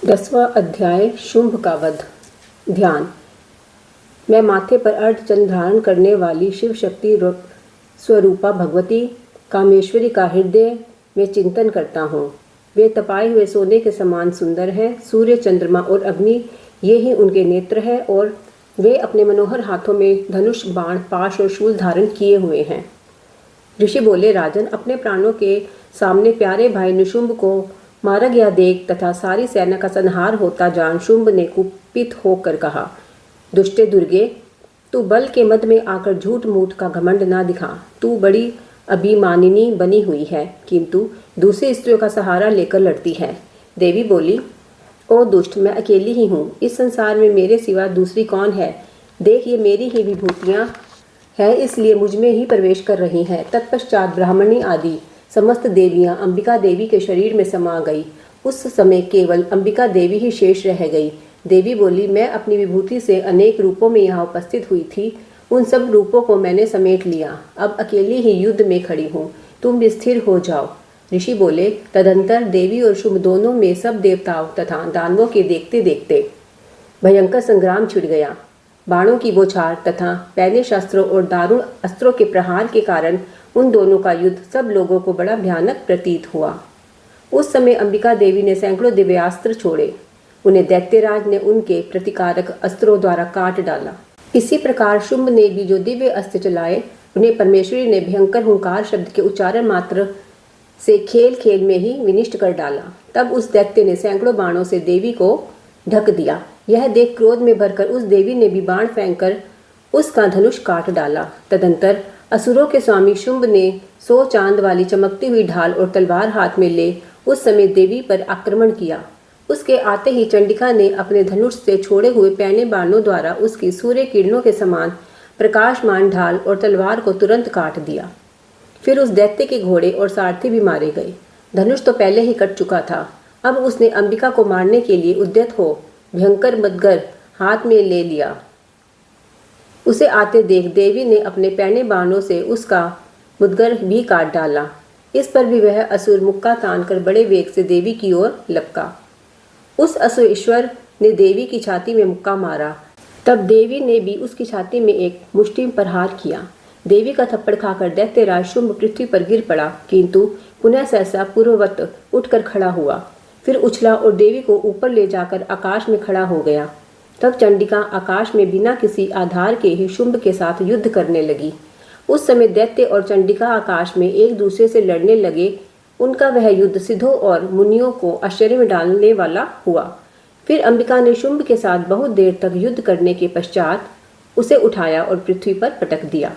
10वां अध्याय शुंभ का वध। ध्यान। मैं माथे पर अर्धचंद्र धारण करने वाली शिव शक्ति स्वरूपा भगवती कामेश्वरी का हृदय में चिंतन करता हूँ। वे तपाए हुए सोने के समान सुंदर हैं। सूर्य, चंद्रमा और अग्नि ये ही उनके नेत्र हैं और वे अपने मनोहर हाथों में धनुष, बाण, पाश और शूल धारण किए हुए हैं। ऋषि बोले, राजन, अपने प्राणों के सामने प्यारे भाई निशुंभ को मारा गया देख तथा सारी सेना का संहार होता जान शुंभ ने कुपित होकर कहा, दुष्टे दुर्गे, तू बल के मद में आकर झूठ मूठ का घमंड ना दिखा। तू बड़ी अभिमानिनी बनी हुई है, किंतु दूसरी स्त्रियों का सहारा लेकर लड़ती है। देवी बोली, ओ दुष्ट, मैं अकेली ही हूँ। इस संसार में मेरे सिवा दूसरी कौन है? देख, ये मेरी ही विभूतियाँ है, इसलिए मुझ में ही प्रवेश कर रही हैं। तत्पश्चात ब्राह्मणी आदि समस्त देवियां अंबिका देवी के शरीर में समा गई। उस समय केवल अंबिका देवी ही शेष रह गई। देवी बोली, मैं अपनी विभूति से अनेक रूपों में यहाँ उपस्थित हुई थी। उन सब रूपों को मैंने समेट लिया। अब अकेली ही युद्ध में खड़ी हूँ। तुम भी स्थिर हो जाओ। ऋषि बोले, तदंतर देवी और शुंभ दोनों में सब देवताओं तथा दानवों के देखते देखते भयंकर संग्राम छिड़ गया। बाणों की बौछार तथा पैने शस्त्रों और दारुण अस्त्रों के प्रहार के कारण उन दोनों का युद्ध सब लोगों को बड़ा भयानक प्रतीत हुआ। उस समय अंबिका देवी ने सैकड़ों दिव्यास्त्र छोड़े। उन्हें दैत्यराज ने उनके प्रतिकारक अस्त्रों द्वारा काट डाला। इसी प्रकार शुंभ ने भी जो दिव्य अस्त्र चलाए, उन्हें परमेश्वरी ने भयंकर हुंकार शब्द के उच्चारण मात्र से खेल खेल में ही विनिष्ट कर डाला। तब उस दैत्य ने सैकड़ों बाणों से देवी को ढक दिया। यह देख क्रोध में भरकर उस देवी ने भी बाण फेंककर उसका धनुष काट डाला। तदंतर असुरों के स्वामी शुंभ ने 100 चांद वाली चमकती हुई ढाल और तलवार हाथ में ले उस समय देवी पर आक्रमण किया। उसके आते ही चंडिका ने अपने धनुष से छोड़े हुए पैने बाणों द्वारा उसकी सूर्य किरणों के समान प्रकाशमान ढाल और तलवार को तुरंत काट दिया। फिर उस दैत्य के घोड़े और सारथी भी मारे गए। धनुष तो पहले ही कट चुका था। अब उसने अंबिका को मारने के लिए उद्यत हो भयंकर मदगर हाथ में ले लिया। उसे आते देख देवी ने अपने पैने बाणों से उसका मुदगर भी काट डाला। इस पर भी वह असुर मुक्का तानकर बड़े वेग से देवी की ओर लपका। उस असुर ईश्वर ने देवी की छाती में मुक्का मारा। तब देवी ने भी उसकी छाती में एक मुष्टि प्रहार किया। देवी का थप्पड़ खाकर दैत्यराज शुंभ पृथ्वी पर गिर पड़ा, किंतु पुनः सहसा पूर्ववत उठकर खड़ा हुआ। फिर उछला और देवी को ऊपर ले जाकर आकाश में खड़ा हो गया। तब चंडिका आकाश में बिना किसी आधार के ही शुंभ के साथ युद्ध करने लगी। उस समय दैत्य और चंडिका आकाश में एक दूसरे से लड़ने लगे। उनका वह युद्ध सिद्धों और मुनियों को आश्चर्य में डालने वाला हुआ। फिर अंबिका ने शुंभ के साथ बहुत देर तक युद्ध करने के पश्चात उसे उठाया और पृथ्वी पर पटक दिया।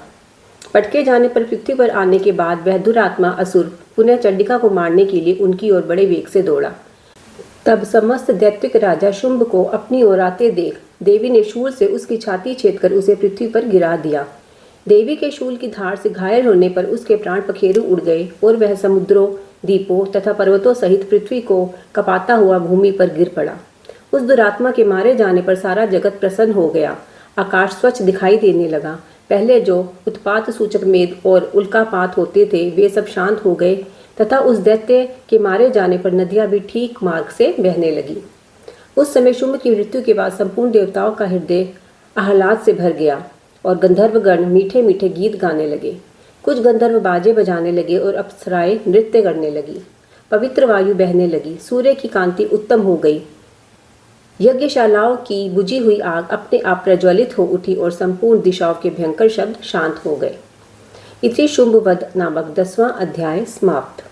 पटके जाने पर पृथ्वी पर आने के बाद वह दुरात्मा असुर पुनः चंडिका को मारने के लिए उनकी ओर बड़े वेग से दौड़ा। तब समस्त दैत्विक राजा शुंभ को अपनी ओर आते देख देवी ने शूल से उसकी छाती छेदकर उसे पृथ्वी पर गिरा दिया। देवी के शूल की धार से घायल होने पर उसके प्राण पखेरु उड़ गए और वह समुद्रों, द्वीपों तथा पर्वतों सहित पृथ्वी को कपाता हुआ भूमि पर गिर पड़ा। उस दुरात्मा के मारे जाने पर सारा जगत प्रसन्न हो गया। आकाश स्वच्छ दिखाई देने लगा। पहले जो उत्पात सूचक मेद और उल्कापात होते थे वे सब शांत हो गए तथा उस दैत्य के मारे जाने पर नदियां भी ठीक मार्ग से बहने लगी। उस समय शुंभ की मृत्यु के बाद संपूर्ण देवताओं का हृदय आह्लाद से भर गया और गंधर्वगण मीठे मीठे गीत गाने लगे। कुछ गंधर्व बाजे बजाने लगे और अप्सराएं नृत्य करने लगी। पवित्र वायु बहने लगी। सूर्य की कांति उत्तम हो गई। यज्ञशालाओं की बुझी हुई आग अपने आप प्रज्वलित हो उठी और संपूर्ण दिशाओं के भयंकर शब्द शांत हो गए। इति शुंभ वध नामक 10वां अध्याय समाप्त।